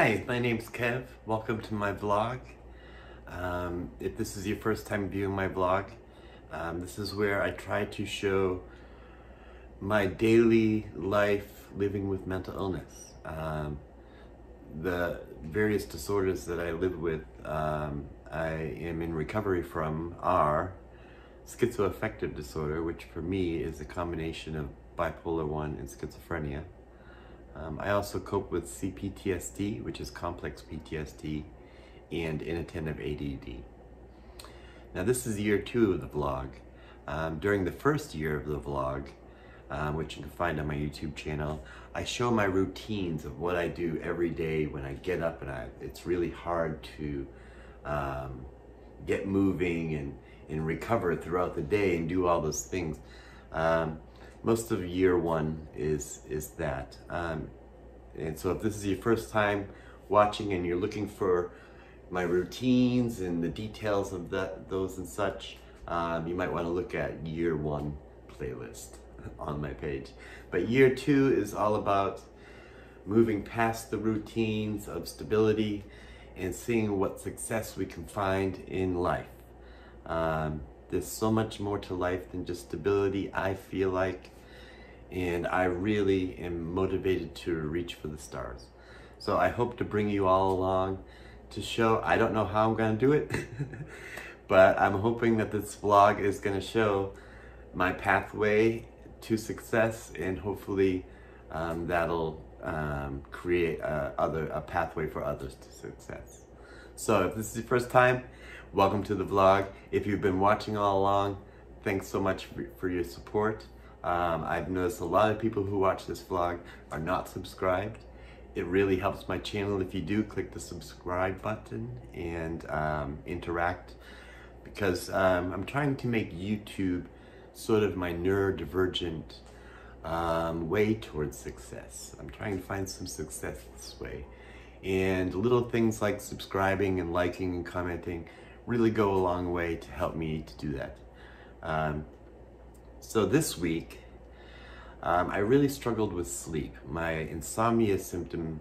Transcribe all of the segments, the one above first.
Hi, my name's Kev. Welcome to my vlog. If this is your first time viewing my vlog, this is where I try to show my daily life living with mental illness. The various disorders that I live with, I am in recovery from are schizoaffective disorder, which for me is a combination of bipolar 1 and schizophrenia. I also cope with cPTSD, which is complex PTSD, and inattentive ADD. Now this is year 2 of the vlog. During the first year of the vlog, which you can find on my YouTube channel, I show my routines of what I do every day when I get up, and it's really hard to get moving and recover throughout the day and do all those things. Most of year 1 is that. And so if this is your first time watching and you're looking for my routines and the details of those and such, you might want to look at year 1 playlist on my page. But year 2 is all about moving past the routines of stability and seeing what success we can find in life. There's so much more to life than just stability, I feel like, and I really am motivated to reach for the stars. So I hope to bring you all along to show, I don't know how I'm gonna do it, but I'm hoping that this vlog is gonna show my pathway to success, and hopefully that'll create a pathway for others to success. So if this is your first time, welcome to the vlog. If you've been watching all along, thanks so much for your support. I've noticed a lot of people who watch this vlog are not subscribed. It really helps my channel if you do click the subscribe button and interact, because I'm trying to make YouTube sort of my neurodivergent way towards success. I'm trying to find some success this way. And little things like subscribing and liking and commenting really go a long way to help me to do that. So this week, I really struggled with sleep. My insomnia symptom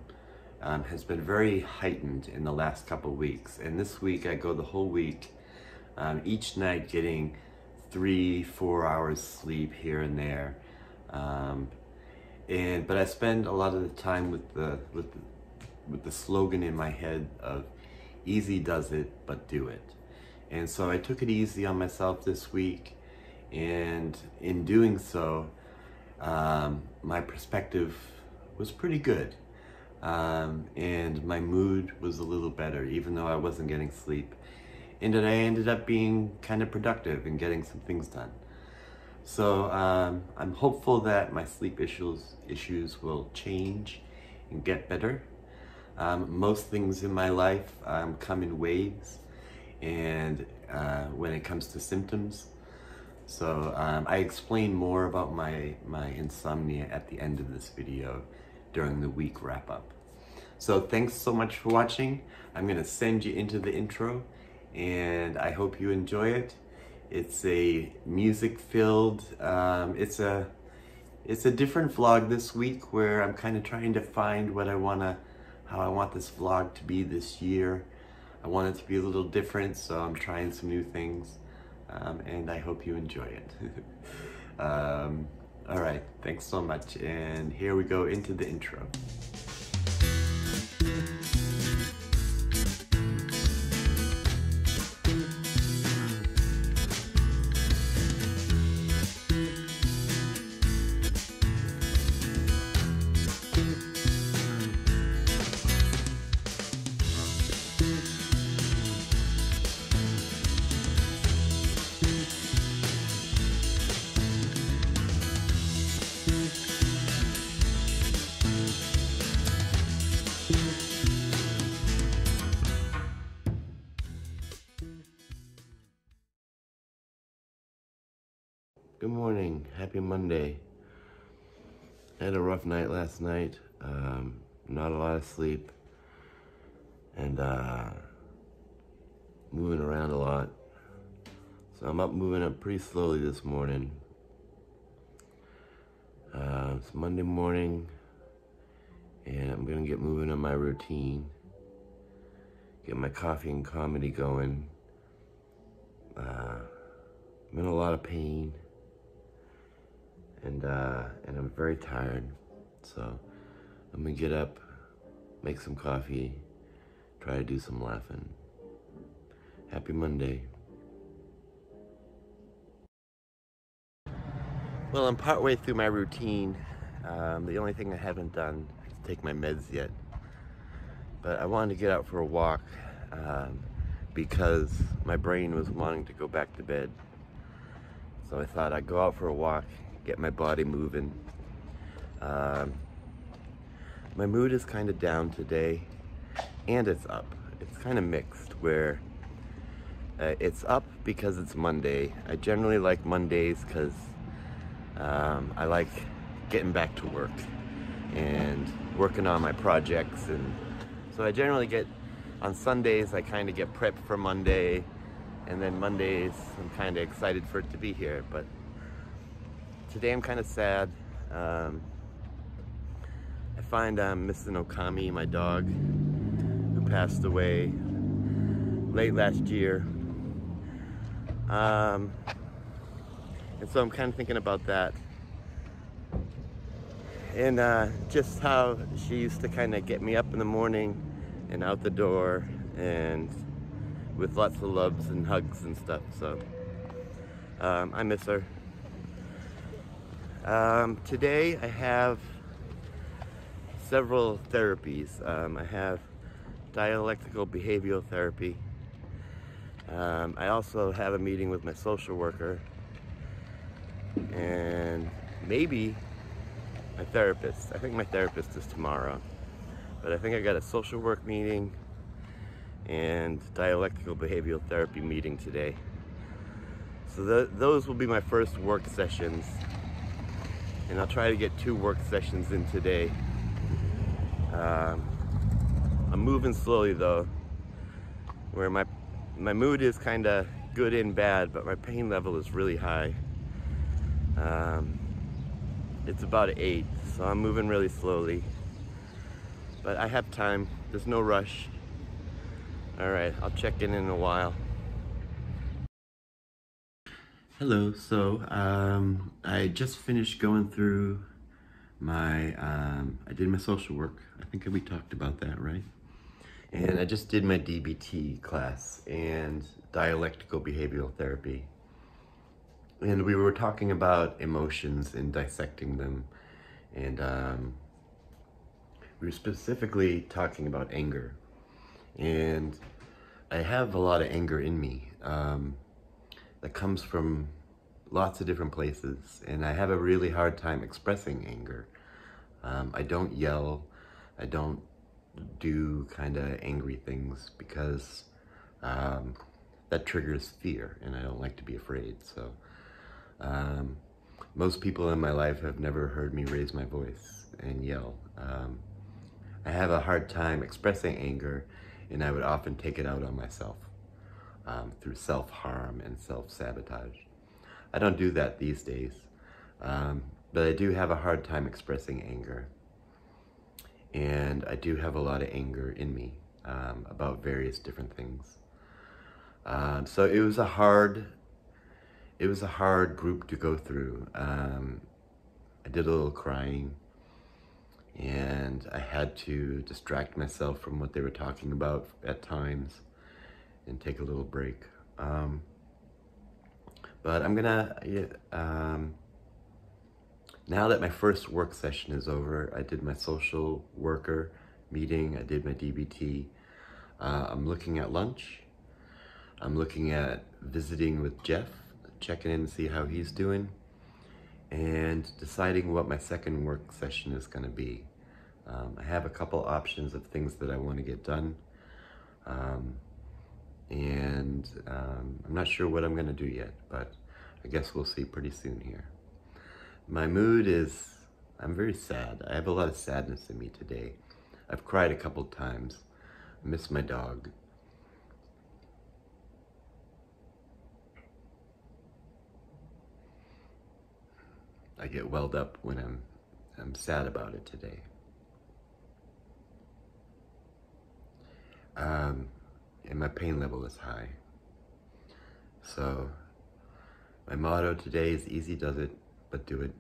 has been very heightened in the last couple weeks. And this week I go the whole week, each night getting 3-4 hours sleep here and there. But I spend a lot of the time with the slogan in my head of easy does it, but do it. And so I took it easy on myself this week. And in doing so, my perspective was pretty good, and my mood was a little better, even though I wasn't getting sleep, and I ended up being kind of productive and getting some things done. So I'm hopeful that my sleep issues will change and get better. Most things in my life come in waves, and when it comes to symptoms. So I explain more about my insomnia at the end of this video during the week wrap-up. So thanks so much for watching. I'm gonna send you into the intro, and I hope you enjoy it. It's a music-filled, it's a different vlog this week, where I'm kind of trying to find how I want this vlog to be this year. I want it to be a little different, so I'm trying some new things. And I hope you enjoy it. All right, thanks so much, and here we go into the intro. Good morning, happy Monday. I had a rough night last night, not a lot of sleep, and moving around a lot. So I'm moving up pretty slowly this morning. It's Monday morning, and I'm gonna get moving on my routine. get my coffee and comedy going. I'm in a lot of pain, and I'm very tired. So I'm gonna get up, make some coffee, try to do some laughing. Happy Monday. Well, I'm partway through my routine. The only thing I haven't done is take my meds yet. But I wanted to get out for a walk because my brain was wanting to go back to bed. So I thought I'd go out for a walk, get my body moving. My mood is kind of down today, and it's up. It's kind of mixed, where it's up because it's Monday. I generally like Mondays because I like getting back to work and working on my projects, and so I generally get, on Sundays I kind of get prepped for Monday, and then Mondays I'm kind of excited for it to be here. But today I'm kind of sad. I find I'm missing Okami, my dog, who passed away late last year. And so I'm kind of thinking about that. And just how she used to kind of get me up in the morning and out the door, and with lots of loves and hugs and stuff. So I miss her. Today I have several therapies. I have dialectical behavioral therapy. I also have a meeting with my social worker, and maybe my therapist. I think my therapist is tomorrow, but I think I got a social work meeting and dialectical behavioral therapy meeting today. So those will be my first work sessions, and I'll try to get 2 work sessions in today. I'm moving slowly though, where my mood is kind of good and bad, but my pain level is really high. It's about 8, so I'm moving really slowly. But I have time, there's no rush. All right, I'll check in a while. Hello, so I just finished going through my, I did my social work. I think we talked about that, right? And I just did my DBT class and dialectical behavioral therapy. And we were talking about emotions and dissecting them. And we were specifically talking about anger. And I have a lot of anger in me that comes from lots of different places. And I have a really hard time expressing anger. I don't yell. I don't do kind of angry things because that triggers fear, and I don't like to be afraid. So most people in my life have never heard me raise my voice and yell. I have a hard time expressing anger, and I would often take it out on myself through self-harm and self-sabotage. I don't do that these days, but I do have a hard time expressing anger. And I do have a lot of anger in me about various different things. So it was a hard group to go through. I did a little crying, and I had to distract myself from what they were talking about at times and take a little break. But I'm gonna, now that my first work session is over, I did my social worker meeting, I did my DBT, I'm looking at lunch, I'm looking at visiting with Jeff, checking in to see how he's doing, and deciding what my second work session is gonna be. I have a couple options of things that I wanna get done, and I'm not sure what I'm gonna do yet, but I guess we'll see pretty soon here. My mood is, I'm very sad. I have a lot of sadness in me today. I've cried a couple times. I miss my dog. I get welled up when I'm sad about it today. and my pain level is high. So my motto today is easy does it, but do it.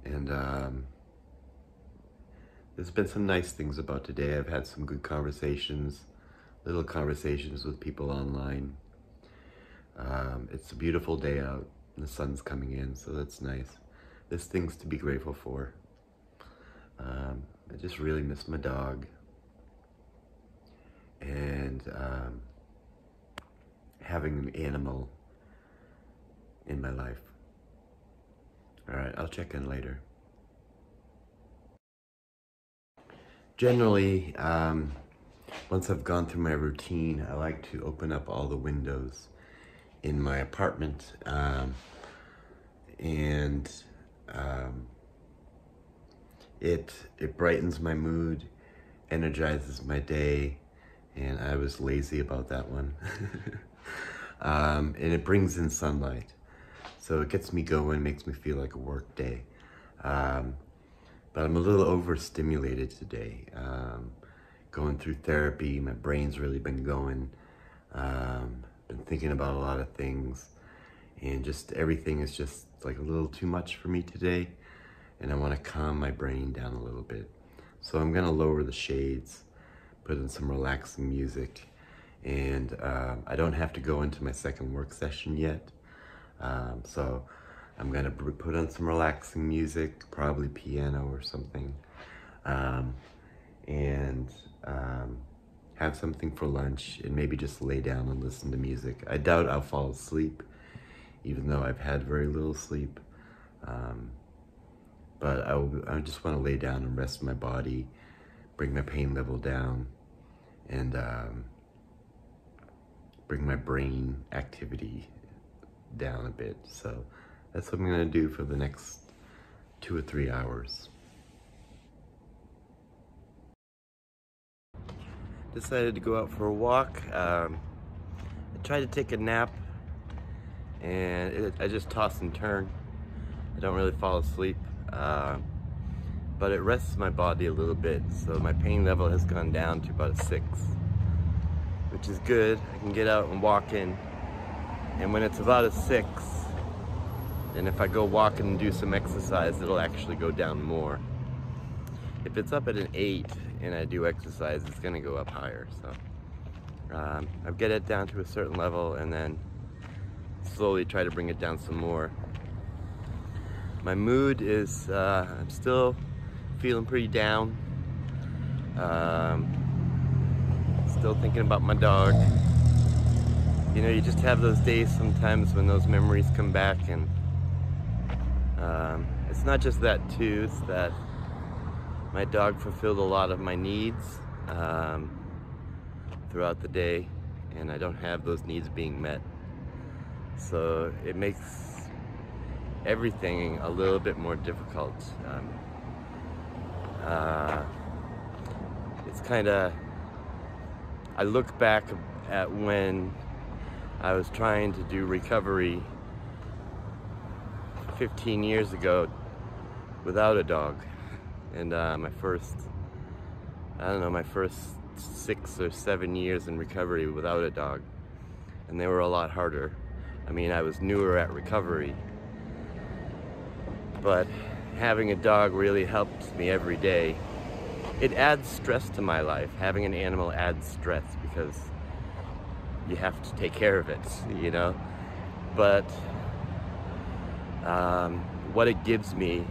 And there's been some nice things about today. I've had some good conversations, little conversations with people online. It's a beautiful day out, and the sun's coming in, so that's nice. There's things to be grateful for. I just really miss my dog. And having an animal in my life. All right, I'll check in later. Generally, once I've gone through my routine, I like to open up all the windows in my apartment, and it brightens my mood, energizes my day, and I was lazy about that one. And it brings in sunlight, so it gets me going, makes me feel like a work day. But I'm a little overstimulated today. Going through therapy, my brain's really been going. Been thinking about a lot of things, and just everything is just like a little too much for me today, and I want to calm my brain down a little bit. So I'm gonna lower the shades, put in some relaxing music, and I don't have to go into my second work session yet. So I'm gonna put on some relaxing music, probably piano or something, and have something for lunch, and maybe just lay down and listen to music. I doubt I'll fall asleep, even though I've had very little sleep. But I just want to lay down and rest my body, bring my pain level down, and bring my brain activity down a bit. So that's what I'm gonna do for the next 2 or 3 hours. Decided to go out for a walk. I tried to take a nap, and I just toss and turn. I don't really fall asleep, but it rests my body a little bit, so my pain level has gone down to about a 6, which is good. I can get out and walk in, and when it's about a 6, and if I go walking and do some exercise, it'll actually go down more. If it's up at an 8 and I do exercise, it's gonna go up higher. So I'll get it down to a certain level and then slowly try to bring it down some more. My mood is, I'm still feeling pretty down. Still thinking about my dog. You know, you just have those days sometimes when those memories come back, and it's not just that too, it's that my dog fulfilled a lot of my needs throughout the day, and I don't have those needs being met. So it makes everything a little bit more difficult. It's kind of, I look back at when I was trying to do recovery 15 years ago without a dog. And my first 6 or 7 years in recovery without a dog. And they were a lot harder. I mean, I was newer at recovery, but having a dog really helps me every day. It adds stress to my life. Having an animal adds stress because you have to take care of it, you know? But what it gives me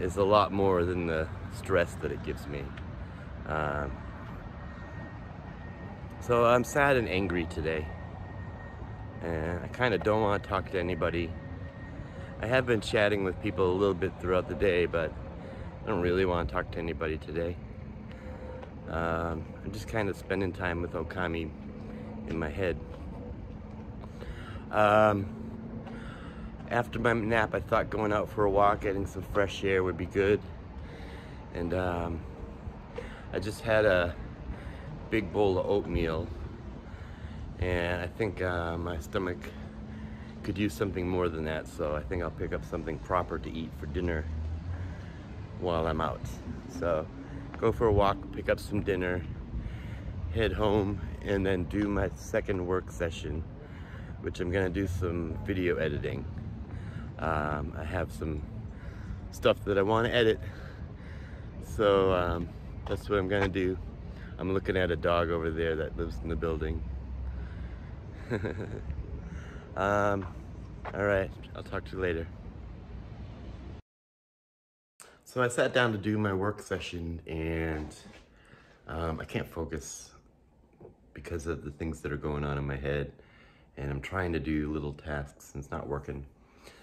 is a lot more than the stress that it gives me. So I'm sad and angry today, and I kind of don't want to talk to anybody. I have been chatting with people a little bit throughout the day, but I don't really want to talk to anybody today. I'm just kind of spending time with Okami in my head. After my nap, I thought going out for a walk, getting some fresh air would be good. And I just had a big bowl of oatmeal, and I think my stomach could use something more than that, so I think I'll pick up something proper to eat for dinner while I'm out. So go for a walk, pick up some dinner, head home and then do my second work session, which I'm gonna do some video editing. I have some stuff that I want to edit, so that's what I'm gonna do. I'm looking at a dog over there that lives in the building. All right, I'll talk to you later. So I sat down to do my work session, and I can't focus because of the things that are going on in my head, and I'm trying to do little tasks and it's not working.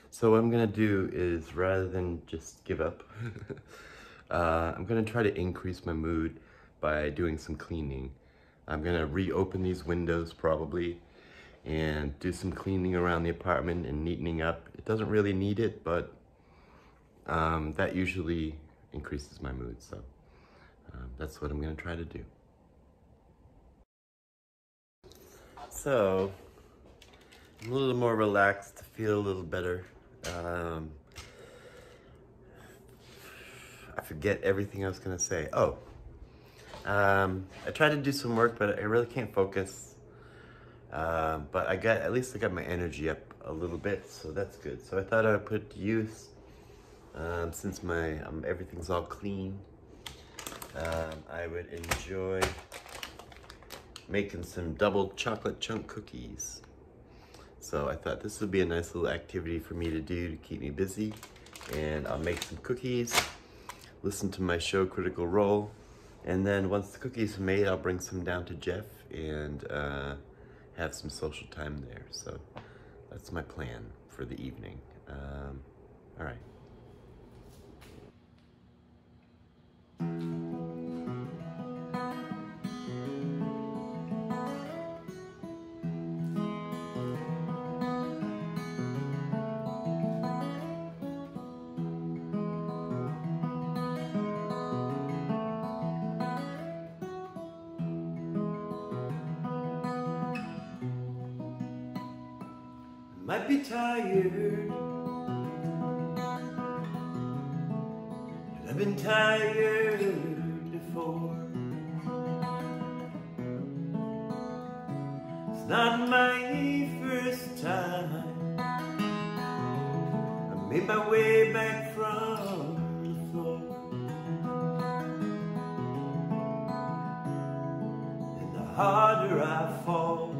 So what I'm gonna do is, rather than just give up, I'm gonna try to increase my mood by doing some cleaning. I'm gonna reopen these windows probably and do some cleaning around the apartment and neatening up. It doesn't really need it, but that usually increases my mood, so that's what I'm gonna try to do. So, I'm a little more relaxed, feel a little better. I forget everything I was gonna say. Oh, I tried to do some work, but I really can't focus. But at least I got my energy up a little bit, so that's good. So I thought I would put it to use, since my everything's all clean. I would enjoy making some double chocolate chunk cookies. So I thought this would be a nice little activity for me to do to keep me busy. And I'll make some cookies, listen to my show Critical Role, and then once the cookies are made, I'll bring some down to Jeff and have some social time there. So that's my plan for the evening. All right. Might be tired, but I've been tired before. It's not my first time. I made my way back from the floor, and the harder I fall,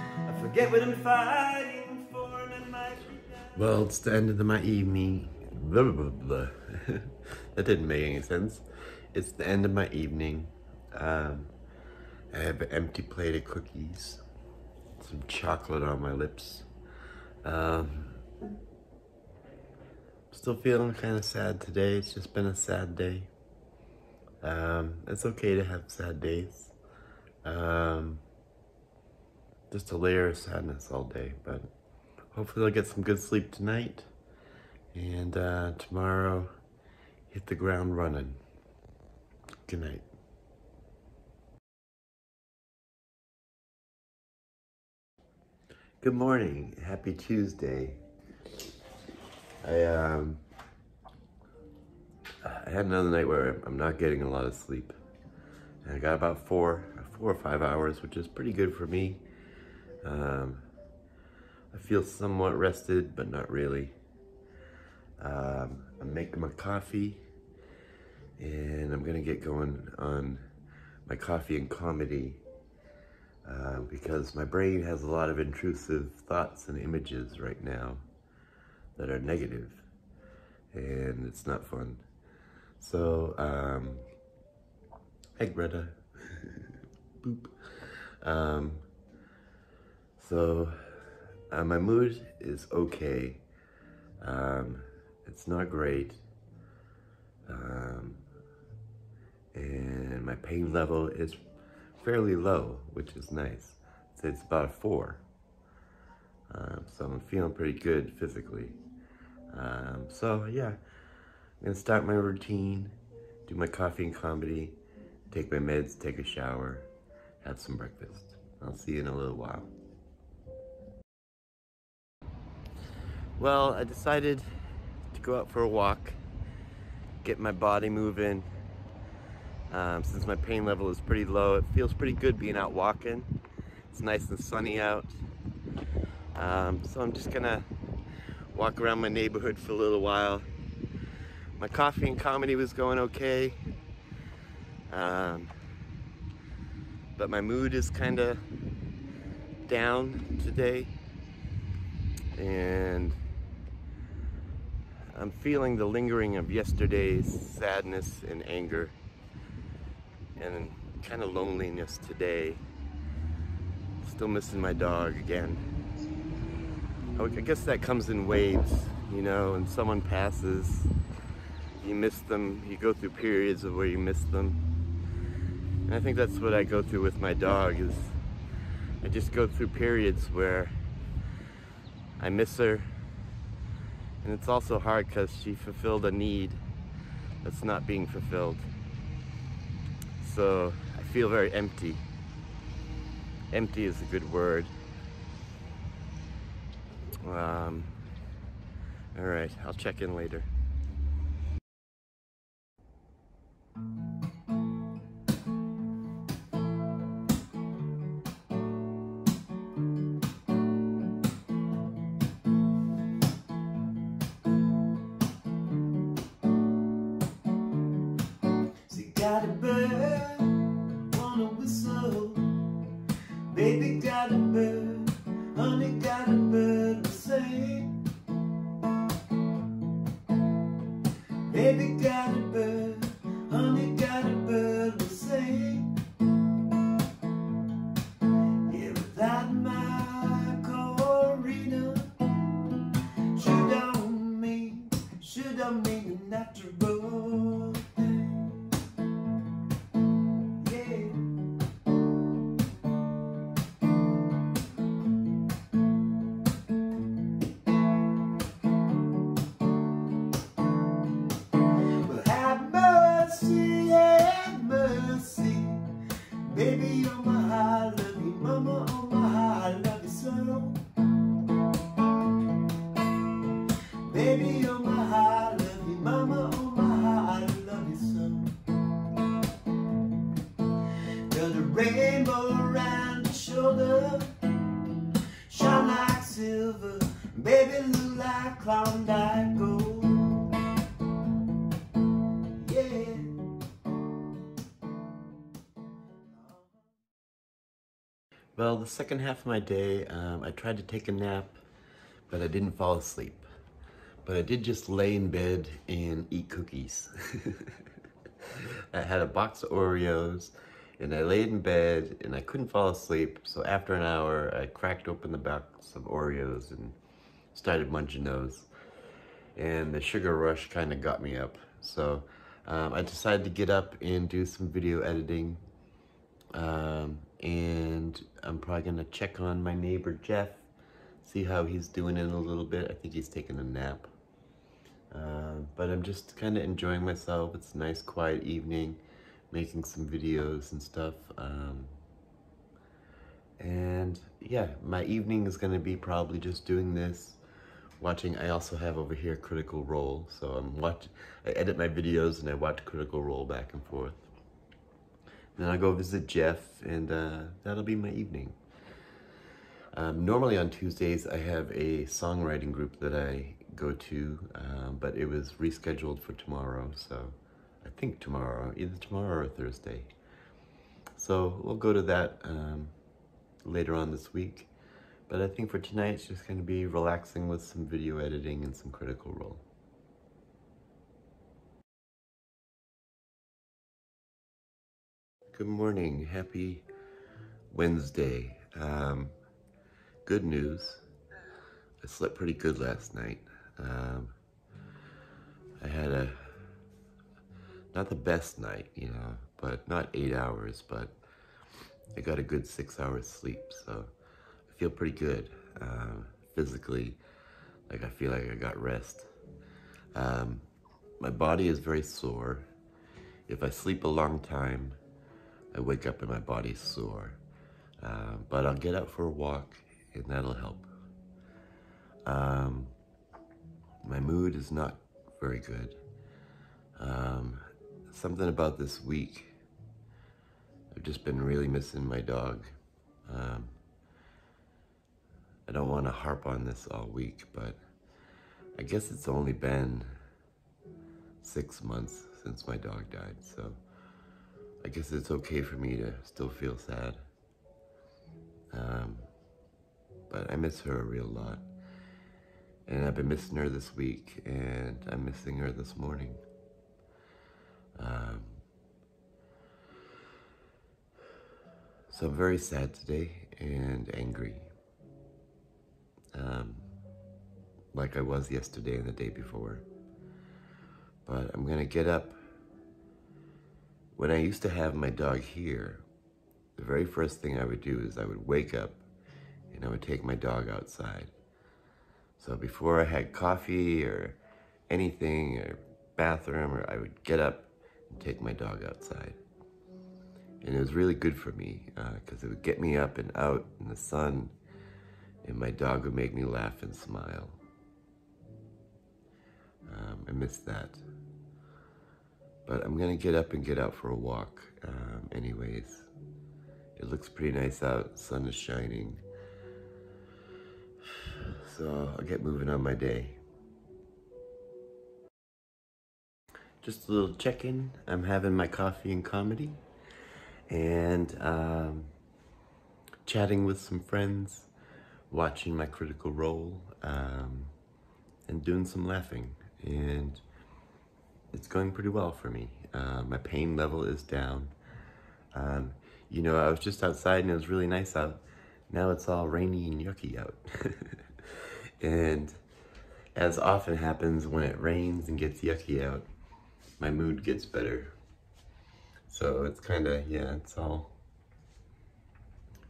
I forget what I'm fighting. Well, it's the end of my evening. Blah, blah, blah. That didn't make any sense. It's the end of my evening. I have an empty plate of cookies, some chocolate on my lips. Still feeling kind of sad today. It's just been a sad day. It's okay to have sad days. Just a layer of sadness all day, but hopefully I'll get some good sleep tonight, and tomorrow hit the ground running. Good night. Good morning. Happy Tuesday. I had another night where I'm not getting a lot of sleep. And I got about four or 5 hours, which is pretty good for me. I feel somewhat rested, but not really. I'm making my coffee, and I'm gonna get going on my coffee and comedy, because my brain has a lot of intrusive thoughts and images right now that are negative, and it's not fun. So, hey Greta. Boop. My mood is okay. It's not great. And my pain level is fairly low, which is nice. I'd say it's about a 4. So I'm feeling pretty good physically. So yeah, I'm gonna start my routine, do my coffee and comedy, take my meds, take a shower, have some breakfast. I'll see you in a little while. Well, I decided to go out for a walk, get my body moving, Since my pain level is pretty low, it feels pretty good being out walking. It's nice and sunny out. So I'm just gonna walk around my neighborhood for a little while. My coffee and comedy was going okay. But my mood is kind of down today. And I'm feeling the lingering of yesterday's sadness and anger and kind of loneliness today. Still missing my dog again. I guess that comes in waves, you know, and someone passes, you miss them, you go through periods of where you miss them. And I think that's what I go through with my dog, is I just go through periods where I miss her. And it's also hard because she fulfilled a need that's not being fulfilled. So I feel very empty. Empty is a good word. All right, I'll check in later. Got a bird, wanna whistle. Baby got a bird, honey got a bird to sing. Baby got a bird, honey got a bird to sing. Yeah, without my corina, should don't mean a natural thing. Baby, oh my, I love you, mama, oh my, I love you so. Baby, oh my, I love you, mama, oh my, I love you so. Got a rainbow around your shoulder, shine like silver, baby, look like Klondike gold. Well, the second half of my day, I tried to take a nap, but I didn't fall asleep. But I did just lay in bed and eat cookies. I had a box of Oreos, and I laid in bed, and I couldn't fall asleep. So after an hour, I cracked open the box of Oreos and started munching those. And the sugar rush kind of got me up. So I decided to get up and do some video editing. And I'm probably gonna check on my neighbor Jeff, see how he's doing in a little bit. I think he's taking a nap. But I'm just kind of enjoying myself. It's a nice quiet evening, making some videos and stuff. And yeah, my evening is gonna be probably just doing this, watching. I also have over here Critical Role, so I edit my videos and I watch Critical Role back and forth. Then I'll go visit Jeff, and that'll be my evening. Normally on Tuesdays, I have a songwriting group that I go to, but it was rescheduled for tomorrow, so I think tomorrow, either tomorrow or Thursday. So we'll go to that later on this week. But I think for tonight, it's just gonna be relaxing with some video editing and some Critical Role. Good morning, happy Wednesday. Good news, I slept pretty good last night. I had not the best night, you know, but not 8 hours, but I got a good 6 hours sleep, so I feel pretty good. Physically, like I feel like I got rest. My body is very sore. If I sleep a long time, I wake up and my body's sore. But I'll get out for a walk and that'll help. My mood is not very good. Something about this week I've just been really missing my dog. I don't want to harp on this all week, but I guess it's only been 6 months since my dog died, so I guess it's okay for me to still feel sad. But I miss her a real lot. And I've been missing her this week, and I'm missing her this morning. So I'm very sad today and angry. Like I was yesterday and the day before. But I'm gonna get up. When I used to have my dog here, the very first thing I would do is I would wake up and I would take my dog outside. So before I had coffee or anything, or bathroom, or I would get up and take my dog outside. And it was really good for me because it would get me up and out in the sun, and my dog would make me laugh and smile. I miss that. But I'm gonna get up and get out for a walk anyways. It looks pretty nice out, the sun is shining. So I'll get moving on my day. Just a little check-in. I'm having my coffee and comedy and chatting with some friends, watching my Critical Role, and doing some laughing. And it's going pretty well for me. My pain level is down. You know, I was just outside and it was really nice out. Now it's all rainy and yucky out. And as often happens when it rains and gets yucky out, my mood gets better. So it's kind of, yeah, it's all,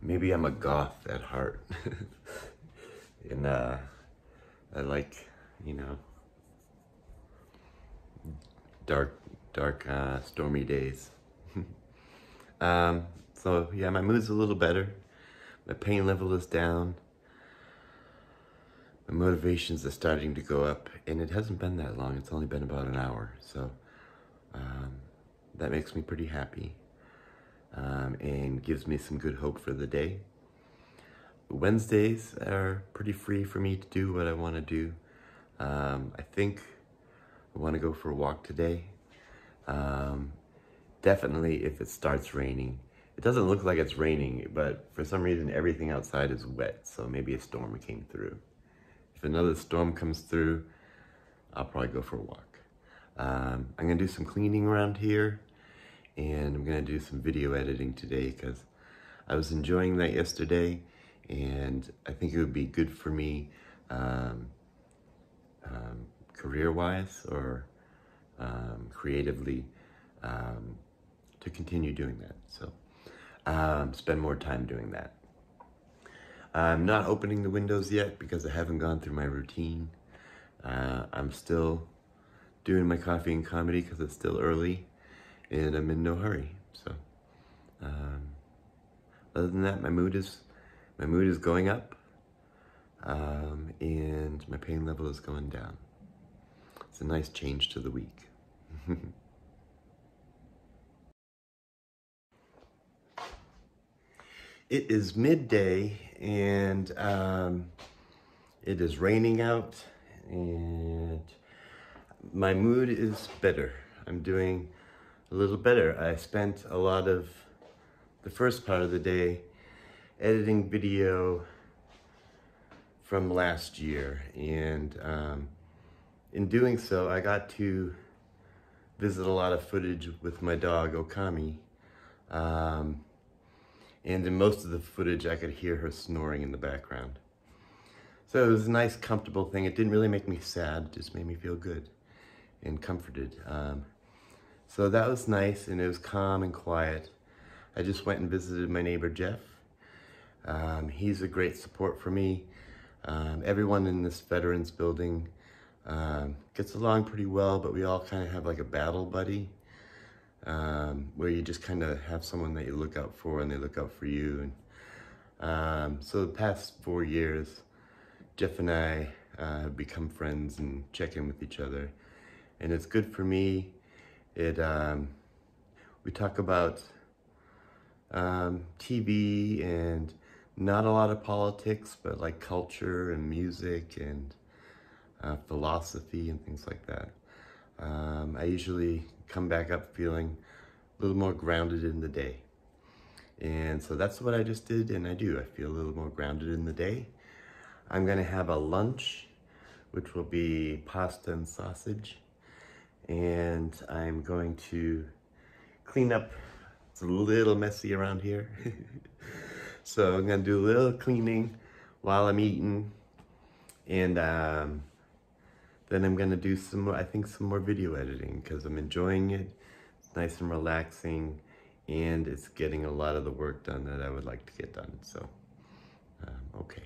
maybe I'm a goth at heart. And I like, you know, dark, stormy days. So yeah, my mood's a little better. My pain level is down. My motivations are starting to go up, and it hasn't been that long. It's only been about an hour, so that makes me pretty happy and gives me some good hope for the day. Wednesdays are pretty free for me to do what I want to do. I think I want to go for a walk today. Definitely if it starts raining. It doesn't look like it's raining, but for some reason everything outside is wet, so maybe a storm came through. If another storm comes through, I'll probably go for a walk. I'm gonna do some cleaning around here, and I'm gonna do some video editing today because I was enjoying that yesterday, and I think it would be good for me career-wise or creatively to continue doing that. So spend more time doing that. I'm not opening the windows yet because I haven't gone through my routine. I'm still doing my coffee and comedy because it's still early and I'm in no hurry. So other than that, my mood is going up and my pain level is going down. It's a nice change to the week. It is midday and it is raining out and my mood is better. I'm doing a little better. I spent a lot of the first part of the day editing video from last year, and in doing so I got to visit a lot of footage with my dog Okami. And in most of the footage, I could hear her snoring in the background. So it was a nice, comfortable thing. It didn't really make me sad, it just made me feel good and comforted. So that was nice, and it was calm and quiet. I just went and visited my neighbor, Jeff. He's a great support for me. Everyone in this veterans building gets along pretty well, but we all kind of have like a battle buddy. Where you just kind of have someone that you look out for and they look out for you. And so the past 4 years, Jeff and I have become friends and check in with each other. And it's good for me. We talk about TV and not a lot of politics, but like culture and music and philosophy and things like that. I usually come back up feeling a little more grounded in the day. And so that's what I just did, and I do. I feel a little more grounded in the day. I'm gonna have a lunch, which will be pasta and sausage. And I'm going to clean up. It's a little messy around here. So I'm gonna do a little cleaning while I'm eating. And then I'm gonna do some more, I think some more video editing, because I'm enjoying it. It's nice and relaxing, and it's getting a lot of the work done that I would like to get done. So, okay.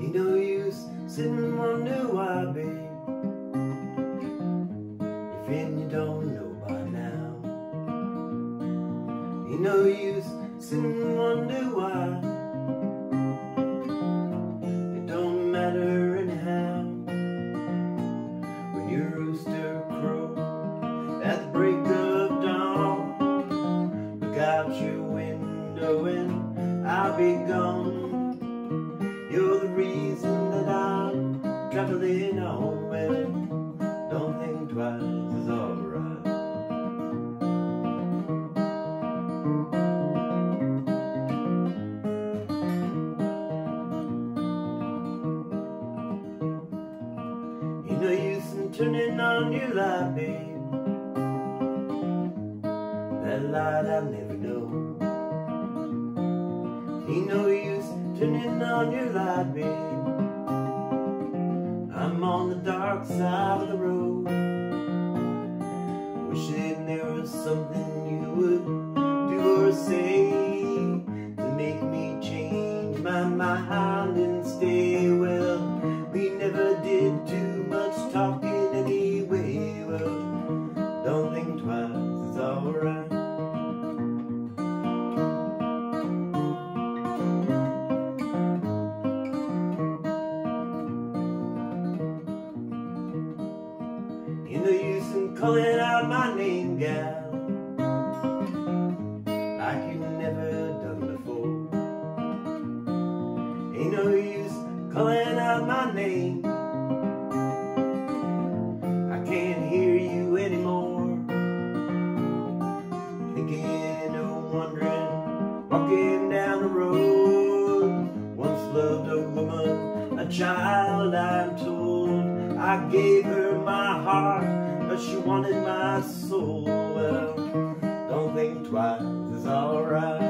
Ain't no use sitting wondering why, babe, if you don't know by now. Ain't no use sitting wondering why. It don't matter anyhow. When your rooster crows at the break of dawn, look out your window and I'll be gone. You're the reason that I'm traveling on. Well, don't think twice, it's alright. Ain't no use in turning on your light, babe. That light I'll never know. Ain't no use turning on your light, babe. I'm on the dark side of the road, wishing there was something you would do or say to make me change my mind and stay. Well, we never did too much talking anyway. Well, don't think twice, it's alright. Ain't no use in calling out my name, gal, like you never done before. Ain't no use calling out my name. I can't hear you anymore. Thinking or wondering, walking down the road. Once loved a woman, a child, I'm told. I gave her my heart, but she wanted my soul. Well, don't think twice, it's alright.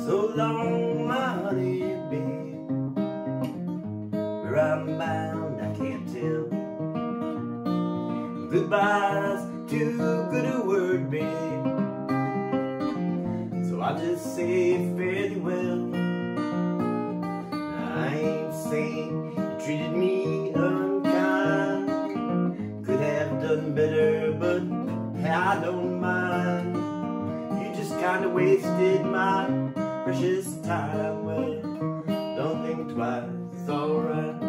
So long, my honey, babe, where I'm bound I can't tell. Goodbye's too good a word, babe, so I'll just say fare thee well. I ain't saying you treated me unkind, could have done better, but I don't mind. You just kinda wasted my precious time. Well, don't think twice, it's alright.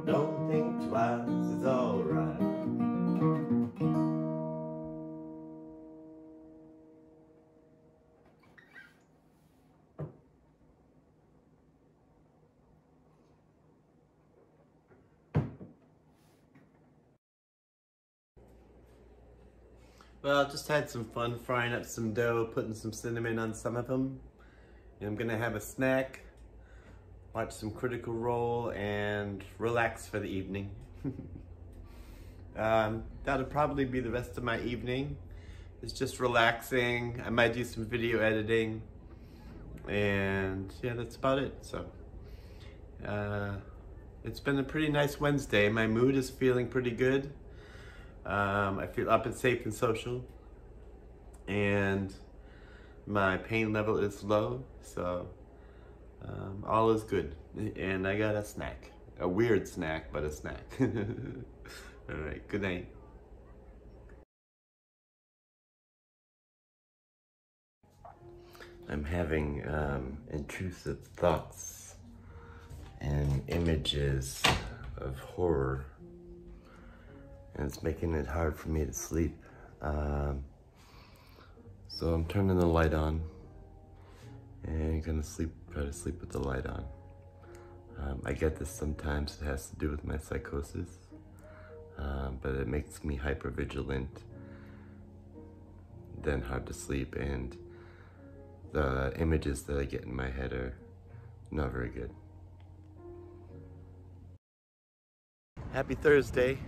Don't think twice, it's alright. Well, just had some fun frying up some dough, putting some cinnamon on some of them. And I'm gonna have a snack, watch some Critical Role, and relax for the evening. That'll probably be the rest of my evening. It's just relaxing. I might do some video editing. And yeah, that's about it. So, it's been a pretty nice Wednesday. My mood is feeling pretty good. I feel up and safe and social, and my pain level is low, so all is good. And I got a snack, a weird snack, but a snack. All right, good night. I'm having intrusive thoughts and images of horror, and it's making it hard for me to sleep. So I'm turning the light on and gonna try to sleep with the light on. I get this sometimes. It has to do with my psychosis, but it makes me hypervigilant, then hard to sleep, and the images that I get in my head are not very good. Happy Thursday.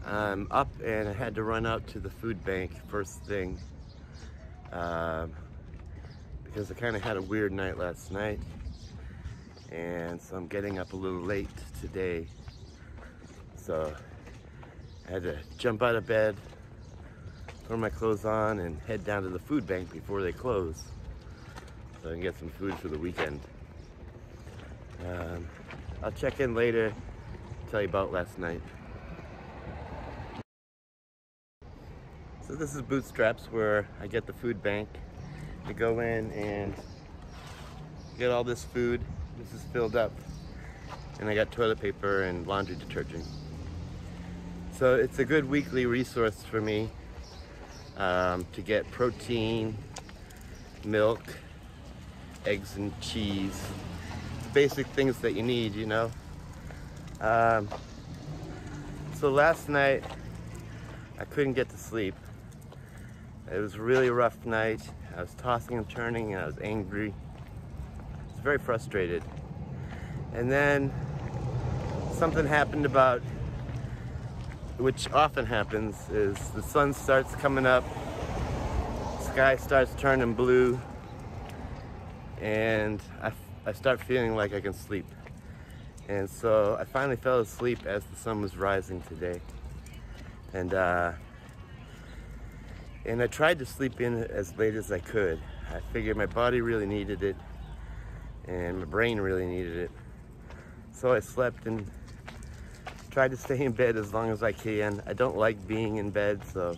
I'm up and I had to run out to the food bank first thing because I kind of had a weird night last night, and so I'm getting up a little late today. So I had to jump out of bed, throw my clothes on, and head down to the food bank before they close so I can get some food for the weekend. I'll check in later, tell you about last night. So this is Bootstraps, where I get the food bank. I go in and get all this food. This is filled up, and I got toilet paper and laundry detergent. So it's a good weekly resource for me to get protein, milk, eggs and cheese. Basic things that you need, you know. So last night I couldn't get to sleep. It was a really rough night. I was tossing and turning, and I was angry. I was very frustrated. And then something happened which often happens, is the sun starts coming up, sky starts turning blue, and I start feeling like I can sleep. And so I finally fell asleep as the sun was rising today. And I tried to sleep in as late as I could. I figured my body really needed it, and my brain really needed it. So I slept and tried to stay in bed as long as I can. I don't like being in bed, so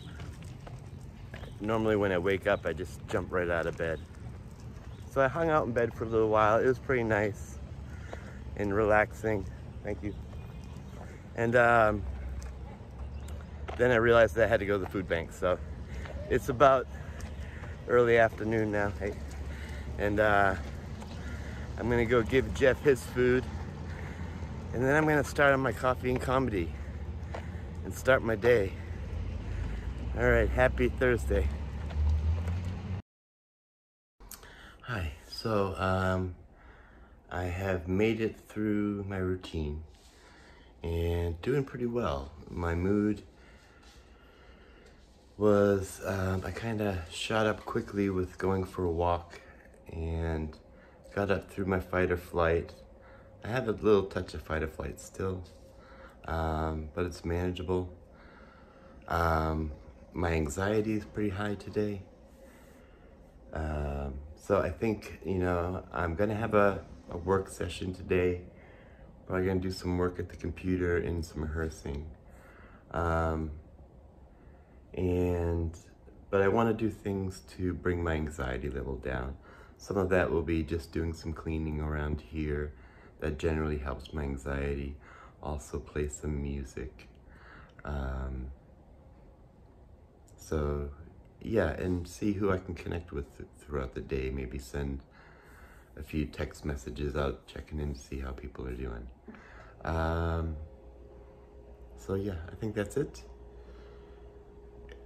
normally when I wake up, I just jump right out of bed. So I hung out in bed for a little while. It was pretty nice and relaxing. Thank you. And then I realized that I had to go to the food bank. So it's about early afternoon now. Hey. And I'm gonna go give Jeff his food. And then I'm gonna start on my coffee and comedy and start my day. All right, happy Thursday. Hi, so I have made it through my routine and doing pretty well. My mood was, I kind of shot up quickly with going for a walk and got up through my fight or flight. I have a little touch of fight or flight still, but it's manageable. My anxiety is pretty high today. So I think, you know, I'm gonna have a work session today. Probably gonna do some work at the computer and some rehearsing. But I want to do things to bring my anxiety level down. Some of that will be just doing some cleaning around here. That generally helps my anxiety. Also play some music. So yeah, and see who I can connect with throughout the day. Maybe send a few text messages out, checking in to see how people are doing. So yeah, I think that's it.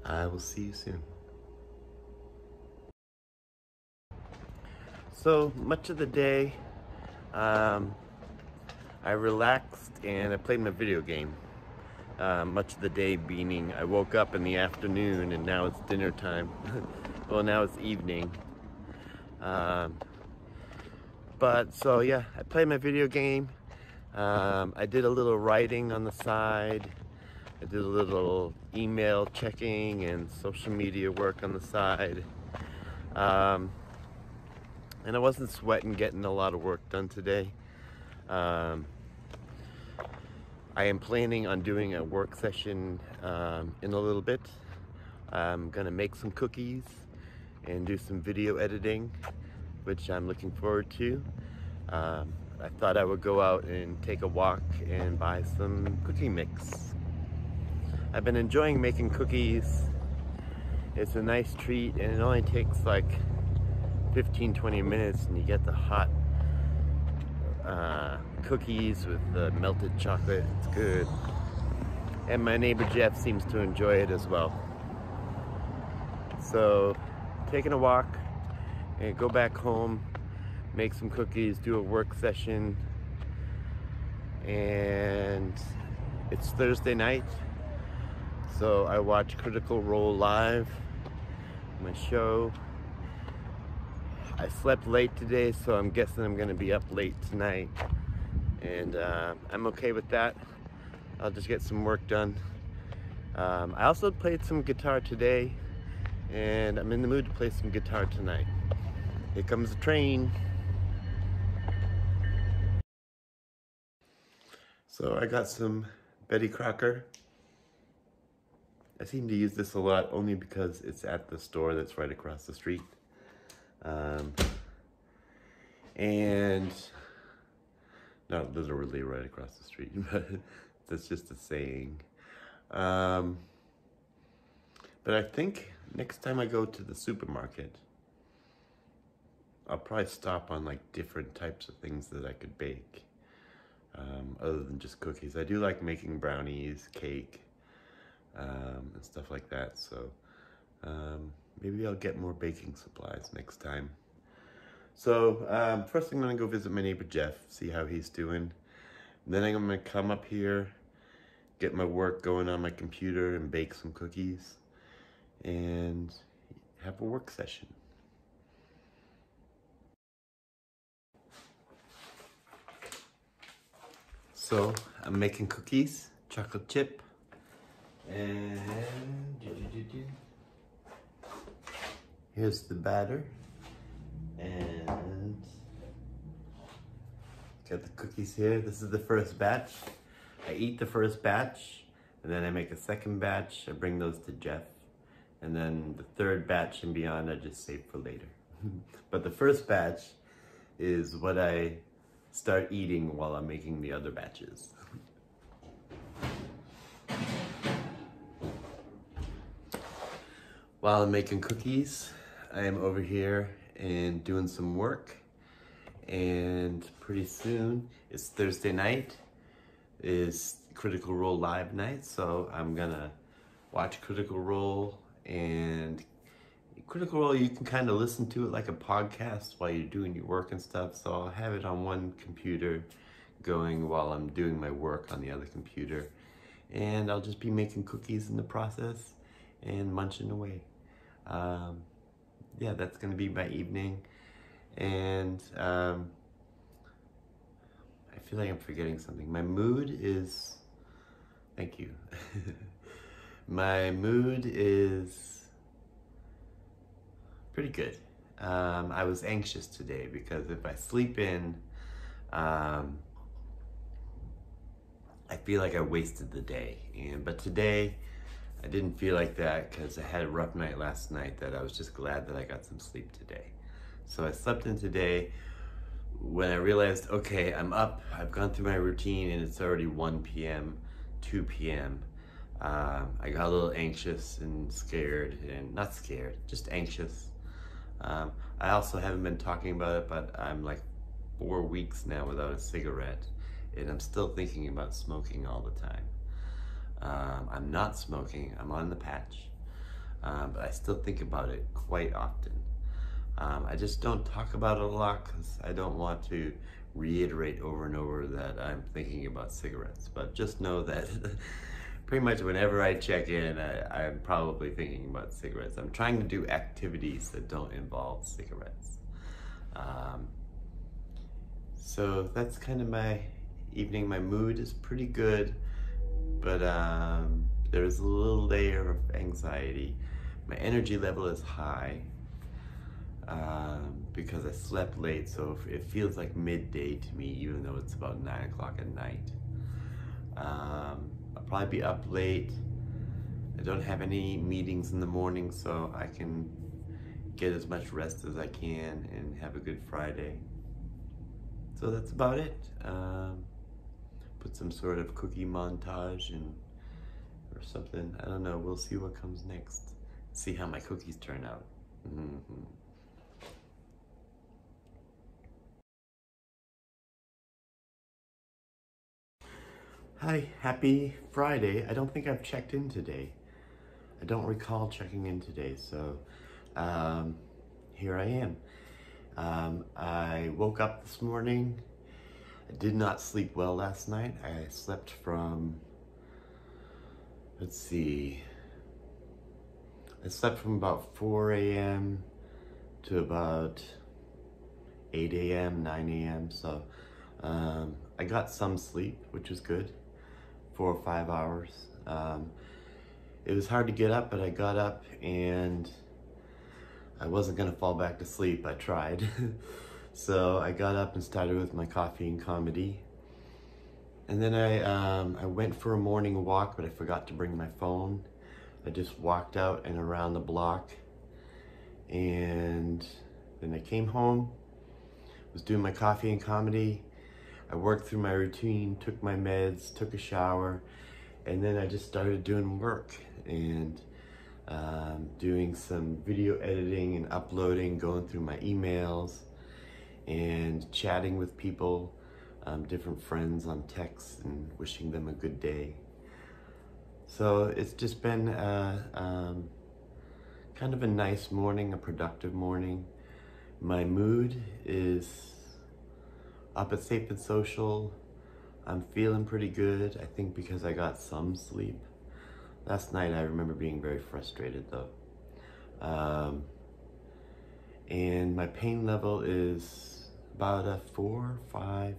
I will see you soon. So much of the day, I relaxed and I played my video game. Much of the day meaning I woke up in the afternoon and now it's dinner time. Well, now it's evening. But so yeah, I played my video game. I did a little writing on the side. I did a little email checking and social media work on the side. And I wasn't sweating getting a lot of work done today. I am planning on doing a work session in a little bit. I'm gonna make some cookies and do some video editing, which I'm looking forward to. I thought I would go out and take a walk and buy some cookie mix. I've been enjoying making cookies. It's a nice treat and it only takes like 15-20 minutes and you get the hot cookies with the melted chocolate. It's good. And my neighbor Jeff seems to enjoy it as well. So taking a walk and go back home, make some cookies, do a work session, and it's Thursday night. So I watch Critical Role live, my show. I slept late today, so I'm guessing I'm gonna be up late tonight. And I'm okay with that. I'll just get some work done. I also played some guitar today, and I'm in the mood to play some guitar tonight. Here comes the train. So I got some Betty Crocker. I seem to use this a lot only because it's at the store that's right across the street. And not literally right across the street, but that's just a saying. But I think next time I go to the supermarket, I'll probably stop on like different types of things that I could bake. Other than just cookies. I do like making brownies, cake, and stuff like that. So maybe I'll get more baking supplies next time. So first I'm gonna go visit my neighbor Jeff, see how he's doing. Then I'm gonna come up here, get my work going on my computer and bake some cookies and have a work session. So I'm making cookies, chocolate chip, and here's the batter, and got the cookies here. This is the first batch. I eat the first batch, and then I make a second batch. I bring those to Jeff, and then the third batch and beyond I just save for later. But the first batch is what I start eating while I'm making the other batches. While I'm making cookies, I am over here and doing some work. And pretty soon, it's Thursday night, is Critical Role live night. So I'm gonna watch Critical Role, and Critical Role, you can kind of listen to it like a podcast while you're doing your work and stuff. So I'll have it on one computer going while I'm doing my work on the other computer. And I'll just be making cookies in the process and munching away. Yeah, that's gonna be my evening. And I feel like I'm forgetting something. My mood is, thank you. My mood is pretty good. I was anxious today because if I sleep in, I feel like I wasted the day. But today, I didn't feel like that because I had a rough night last night, that I was just glad that I got some sleep today. So I slept in today when I realized, okay, I'm up, I've gone through my routine, and it's already 1 p.m., 2 p.m. I got a little anxious and scared, and not scared, just anxious. I also haven't been talking about it, but I'm like 4 weeks now without a cigarette, and I'm still thinking about smoking all the time. I'm not smoking, I'm on the patch, but I still think about it quite often. I just don't talk about it a lot because I don't want to reiterate over and over that I'm thinking about cigarettes, but just know that pretty much whenever I check in, I'm probably thinking about cigarettes. I'm trying to do activities that don't involve cigarettes. So that's kind of my evening. My mood is pretty good, but there's a little layer of anxiety. My energy level is high because I slept late, so it feels like midday to me, even though it's about 9 o'clock at night. I'll probably be up late. I don't have any meetings in the morning, so I can get as much rest as I can and have a good Friday. So that's about it. Put some sort of cookie montage or something. I don't know. We'll see what comes next. See how my cookies turn out. Hi, happy Friday. I don't think I've checked in today. I don't recall checking in today, so here I am. I woke up this morning. I did not sleep well last night. I slept from, let's see, I slept from about 4 a.m. to about 8 a.m., 9 a.m. So I got some sleep, which was good, 4 or 5 hours. It was hard to get up, but I got up, and I wasn't gonna fall back to sleep. I tried. So I got up and started with my coffee and comedy. And then I went for a morning walk, but I forgot to bring my phone. I just walked out and around the block. And then I came home, was doing my coffee and comedy. I worked through my routine, took my meds, took a shower, and then I just started doing work and doing some video editing and uploading, going through my emails and chatting with people, different friends on text, and wishing them a good day. So it's just been kind of a nice morning, a productive morning. My mood is up at Safe and Social. I'm feeling pretty good, I think because I got some sleep. Last night I remember being very frustrated though. And my pain level is about a 4 or 5.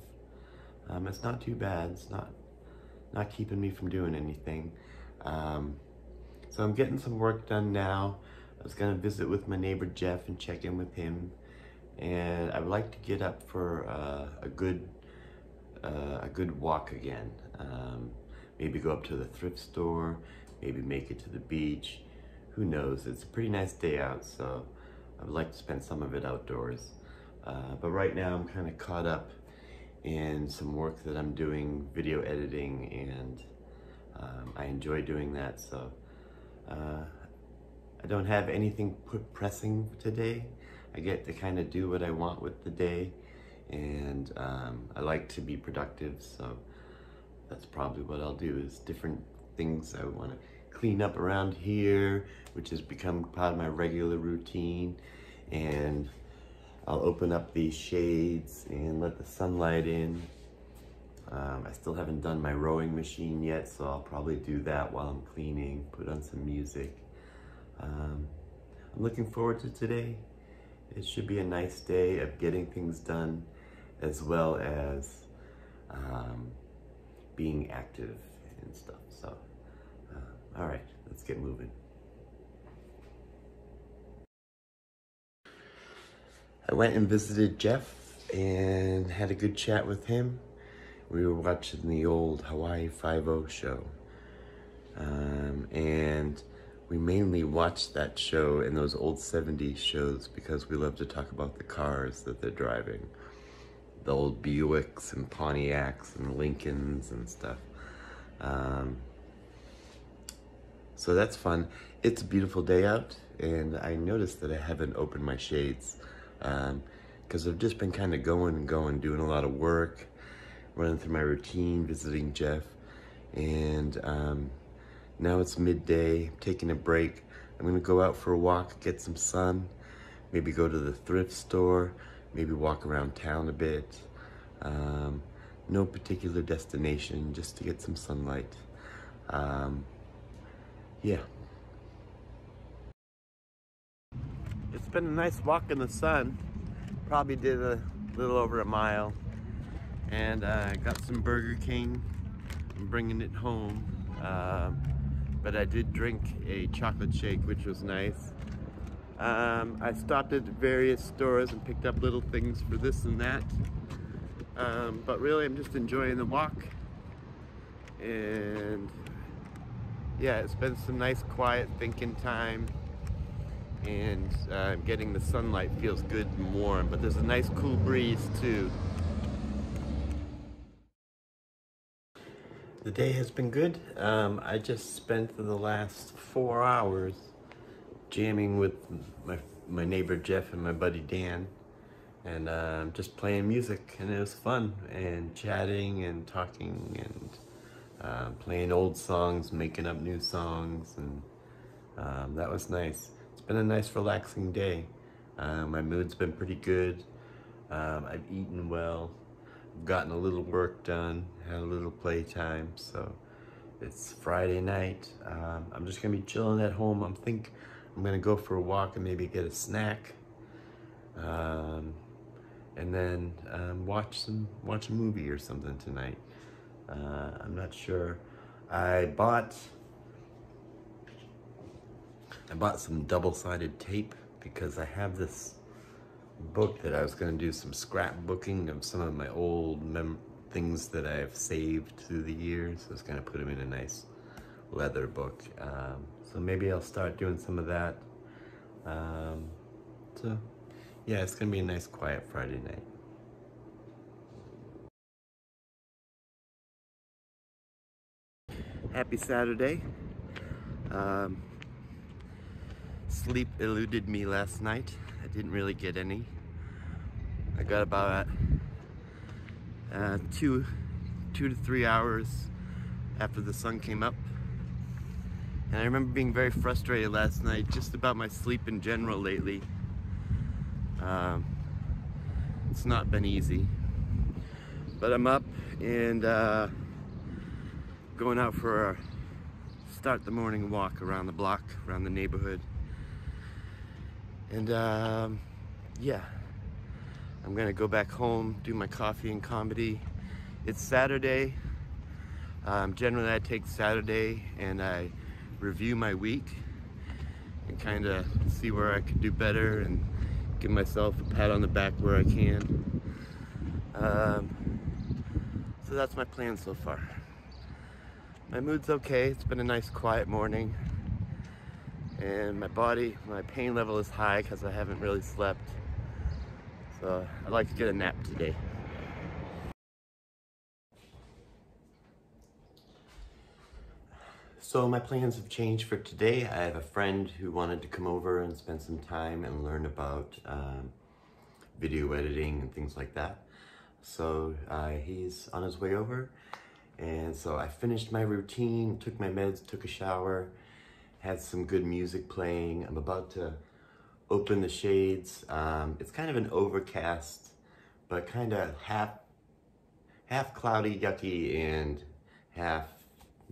It's not too bad. It's not keeping me from doing anything. So I'm getting some work done now. I was gonna visit with my neighbor Jeff and check in with him. And I would like to get up for a good walk again. Maybe go up to the thrift store, maybe make it to the beach. Who knows? It's a pretty nice day out, so I would like to spend some of it outdoors. But right now I'm kind of caught up in some work that I'm doing, video editing, and I enjoy doing that. So I don't have anything pressing today. I get to kind of do what I want with the day, and I like to be productive, so that's probably what I'll do, is different things. I want to clean up around here, which has become part of my regular routine, and I'll open up these shades and let the sunlight in. I still haven't done my rowing machine yet, so I'll probably do that while I'm cleaning, put on some music. I'm looking forward to today. It should be a nice day of getting things done, as well as being active and stuff. So, all right, let's get moving. I went and visited Jeff and had a good chat with him. We were watching the old Hawaii Five-0 show. And we mainly watch that show and those old 70s shows because we love to talk about the cars that they're driving. The old Buicks and Pontiacs and Lincolns and stuff. So that's fun. It's a beautiful day out, and I noticed that I haven't opened my shades because I've just been kind of going, doing a lot of work, running through my routine, visiting Jeff, and now it's midday, taking a break. I'm gonna go out for a walk, get some sun, maybe go to the thrift store, maybe walk around town a bit. No particular destination, just to get some sunlight. Yeah. It's been a nice walk in the sun. Probably did a little over a mile. And I got some Burger King. I'm bringing it home. But I did drink a chocolate shake, which was nice. I stopped at various stores and picked up little things for this and that. But really, I'm just enjoying the walk. And yeah, it's been some nice quiet thinking time, and getting the sunlight feels good and warm, but there's a nice cool breeze too. The day has been good. I just spent the last 4 hours jamming with my neighbor Jeff and my buddy Dan, and just playing music, and it was fun, and chatting and talking and playing old songs, making up new songs, and that was nice. It's been a nice relaxing day. My mood's been pretty good. I've eaten well, gotten a little work done, had a little playtime, so it's Friday night. I'm just gonna be chilling at home. I'm gonna go for a walk and maybe get a snack, and then watch a movie or something tonight. I'm not sure. I bought some double-sided tape because I have this book that I was going to do some scrapbooking of some of my old things that I've saved through the years. I was going to put them in a nice leather book. So maybe I'll start doing some of that. So yeah, it's going to be a nice quiet Friday night. Happy Saturday. Sleep eluded me last night. I didn't really get any. I got about 2 to 3 hours after the sun came up. And I remember being very frustrated last night just about my sleep in general lately. It's not been easy. But I'm up and going out for a start the morning walk around the block, around the neighborhood. And yeah, I'm gonna go back home, do my coffee and comedy. It's Saturday. Generally I take Saturday and I review my week and kind of see where I could do better and give myself a pat on the back where I can. So that's my plan so far. My mood's okay. It's been a nice quiet morning, and my pain level is high because I haven't really slept. So I'd like to get a nap today. So my plans have changed for today. I have a friend who wanted to come over and spend some time and learn about video editing and things like that. So he's on his way over. And so I finished my routine, took my meds, took a shower, had some good music playing. I'm about to open the shades. It's kind of an overcast, but kind of half cloudy, yucky, and half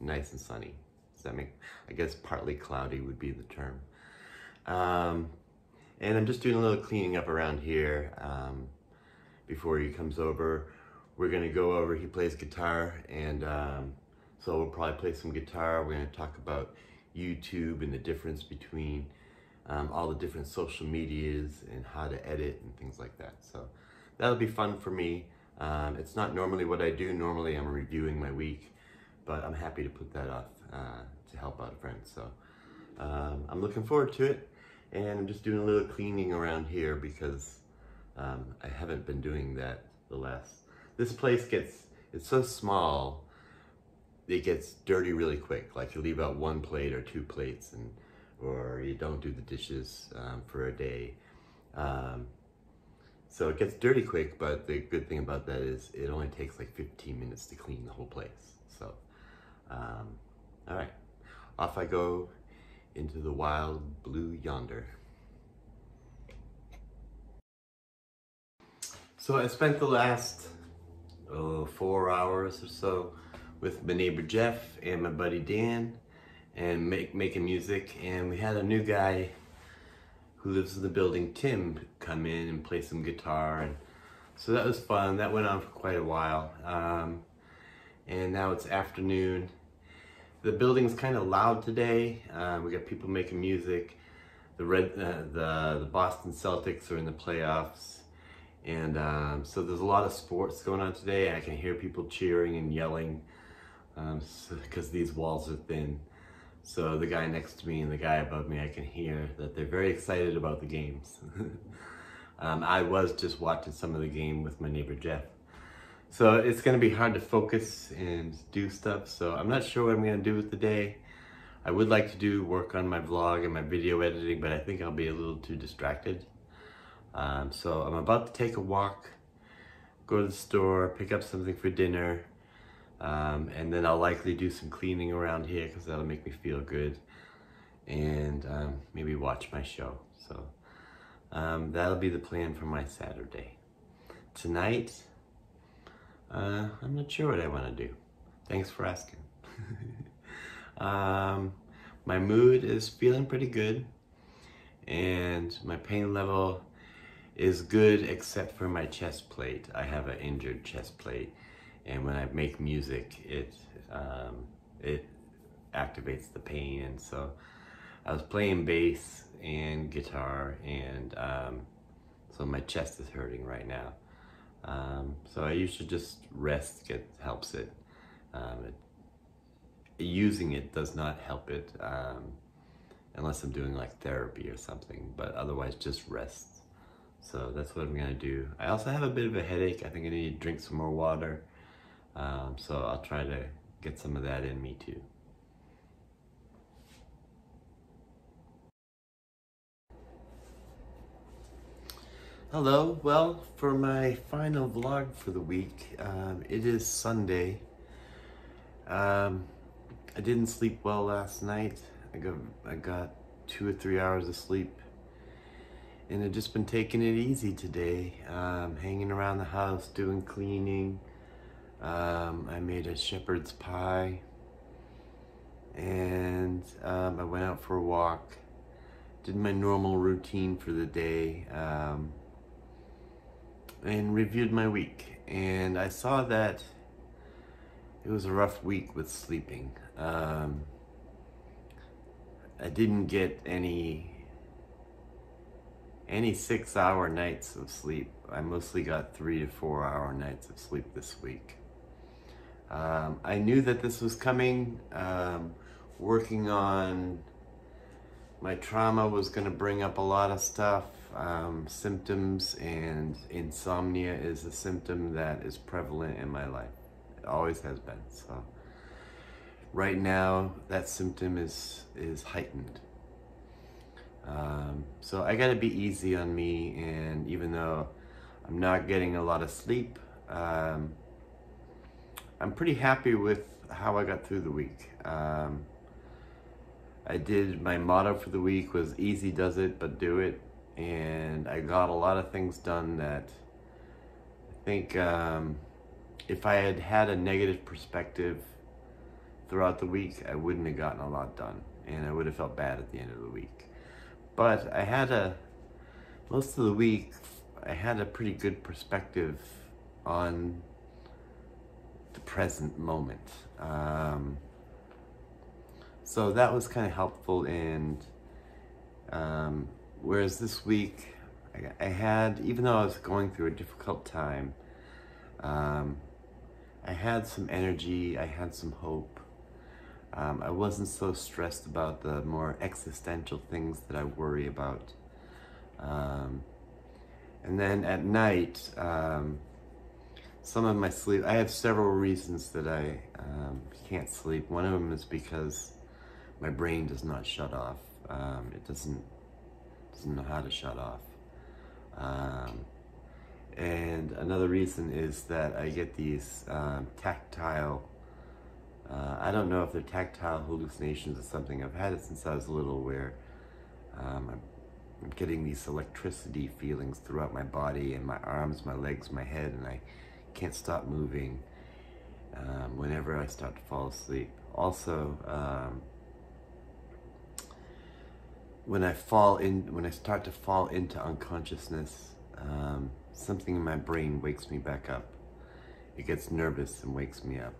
nice and sunny. Does that make, I guess partly cloudy would be the term. And I'm just doing a little cleaning up around here before he comes over. We're gonna go over, he plays guitar, and so we'll probably play some guitar. We're gonna talk about YouTube and the difference between all the different social medias and how to edit and things like that. So that'll be fun for me. It's not normally what I do. Normally I'm reviewing my week, but I'm happy to put that off. to help out a friend. So I'm looking forward to it, and I'm just doing a little cleaning around here because I haven't been doing that this place it's so small, it gets dirty really quick. Like you leave out one plate or two plates, or you don't do the dishes for a day. So it gets dirty quick, but the good thing about that is it only takes like 15 minutes to clean the whole place. So, all right, off I go into the wild blue yonder. So I spent the last 4 hours or so with my neighbor Jeff and my buddy Dan, and making music. And we had a new guy who lives in the building, Tim, come in and play some guitar, and so that was fun. That went on for quite a while, and now it's afternoon. The building's kind of loud today. We got people making music. The Boston Celtics are in the playoffs, and so there's a lot of sports going on today. I can hear people cheering and yelling because these walls are thin. So the guy next to me and the guy above me, I can hear that they're very excited about the games. I was just watching some of the game with my neighbor Jeff. So it's gonna be hard to focus and do stuff, so I'm not sure what I'm gonna do with the day. I would like to work on my vlog and my video editing, but I think I'll be a little too distracted. So I'm about to take a walk, go to the store, pick up something for dinner, and then I'll likely do some cleaning around here because that'll make me feel good, and maybe watch my show. So that'll be the plan for my Saturday. Tonight, I'm not sure what I want to do. Thanks for asking. My mood is feeling pretty good, and my pain level is good except for my chest plate. I have an injured chest plate, and when I make music, it activates the pain. And so I was playing bass and guitar, and so my chest is hurting right now. So I usually just rest helps it. Using it does not help it unless I'm doing like therapy or something, but otherwise just rest. So that's what I'm gonna do. I also have a bit of a headache. I think I need to drink some more water. So I'll try to get some of that in me too. Hello, well, for my final vlog for the week, it is Sunday. I didn't sleep well last night. I got 2 or 3 hours of sleep, and I've just been taking it easy today, hanging around the house, doing cleaning. I made a shepherd's pie, and I went out for a walk, did my normal routine for the day, and reviewed my week. And I saw that it was a rough week with sleeping. I didn't get any 6-hour nights of sleep. I mostly got 3 to 4 hour nights of sleep this week. I knew that this was coming. Working on my trauma was going to bring up a lot of stuff, symptoms, and insomnia is a symptom that is prevalent in my life. It always has been. So right now that symptom is heightened. So I gotta be easy on me, and even though I'm not getting a lot of sleep, I'm pretty happy with how I got through the week. My motto for the week was easy does it, but do it. And I got a lot of things done that I think if I had had a negative perspective throughout the week, I wouldn't have gotten a lot done, and I would have felt bad at the end of the week. But most of the week, I had a pretty good perspective on the present moment. So that was kind of helpful, and whereas this week, I had, even though I was going through a difficult time, I had some energy, I had some hope. I wasn't so stressed about the more existential things that I worry about. And then at night, some of my sleep, I have several reasons that I can't sleep. One of them is because my brain does not shut off. It doesn't know how to shut off. And another reason is that I get these tactile, I don't know if they're tactile hallucinations or something. I've had it since I was little, where I'm getting these electricity feelings throughout my body and my arms, my legs, my head, and I can't stop moving whenever I start to fall asleep. Also, when I start to fall into unconsciousness, something in my brain wakes me back up. It gets nervous and wakes me up.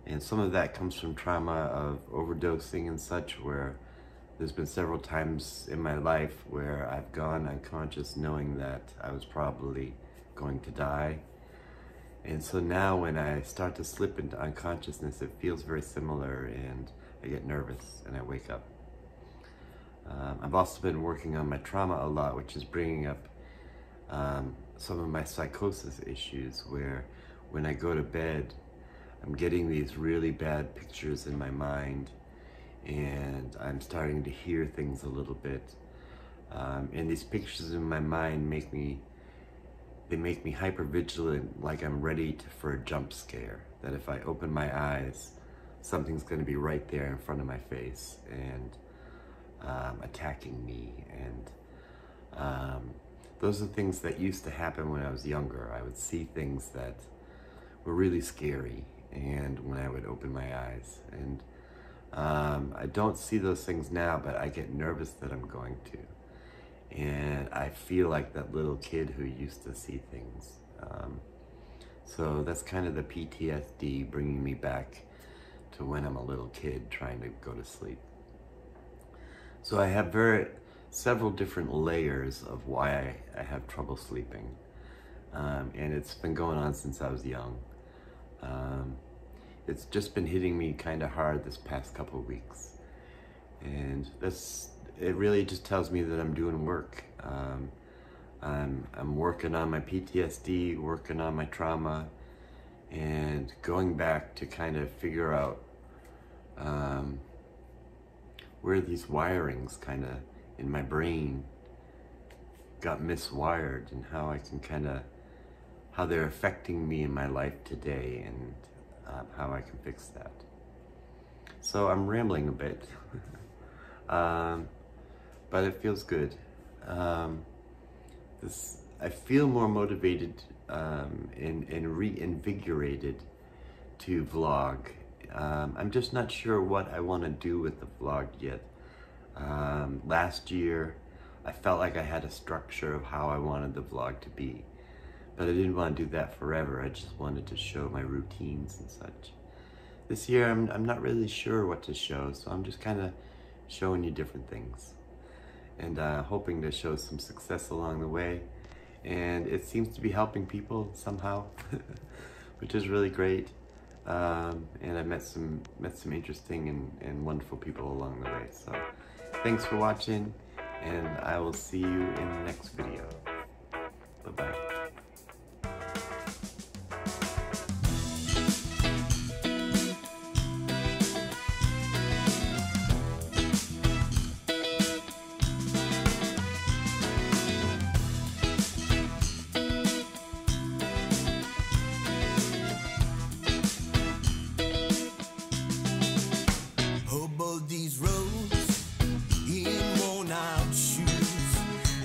And some of that comes from trauma of overdosing and such, where there's been several times in my life where I've gone unconscious knowing that I was probably going to die. And so now when I start to slip into unconsciousness, it feels very similar, and I get nervous and I wake up. I've also been working on my trauma a lot, which is bringing up some of my psychosis issues, where when I go to bed, I'm getting these really bad pictures in my mind, and I'm starting to hear things a little bit. And these pictures in my mind make me hypervigilant, like I'm ready for a jump scare, that if I open my eyes, something's going to be right there in front of my face and attacking me. And those are things that used to happen when I was younger. I would see things that were really scary, and when I would open my eyes, and I don't see those things now, but I get nervous that I'm going to, and I feel like that little kid who used to see things. So that's kind of the PTSD bringing me back to when I'm a little kid trying to go to sleep. So I have several different layers of why I have trouble sleeping, and it's been going on since I was young. It's just been hitting me kind of hard this past couple of weeks, and it really just tells me that I'm doing work. I'm working on my PTSD, working on my trauma, and going back to kind of figure out where these wirings kind of in my brain got miswired, and how I can how they're affecting me in my life today, and how I can fix that. So I'm rambling a bit, but it feels good. I feel more motivated and reinvigorated to vlog. I'm just not sure what I want to do with the vlog yet. Last year, I felt like I had a structure of how I wanted the vlog to be, but I didn't want to do that forever. I just wanted to show my routines and such. This year, I'm not really sure what to show, so I'm just kind of showing you different things, and hoping to show some success along the way. And it seems to be helping people somehow, which is really great. And I met some interesting and wonderful people along the way. So thanks for watching, and I will see you in the next video. Bye-bye.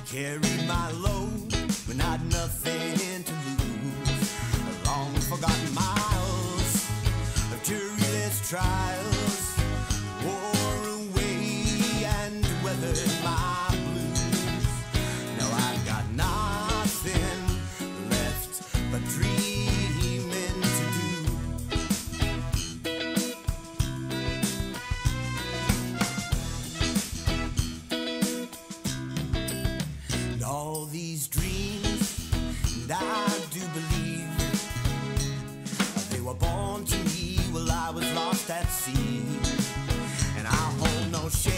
Carry my load, but not nothing. see. And I'll hold no shame.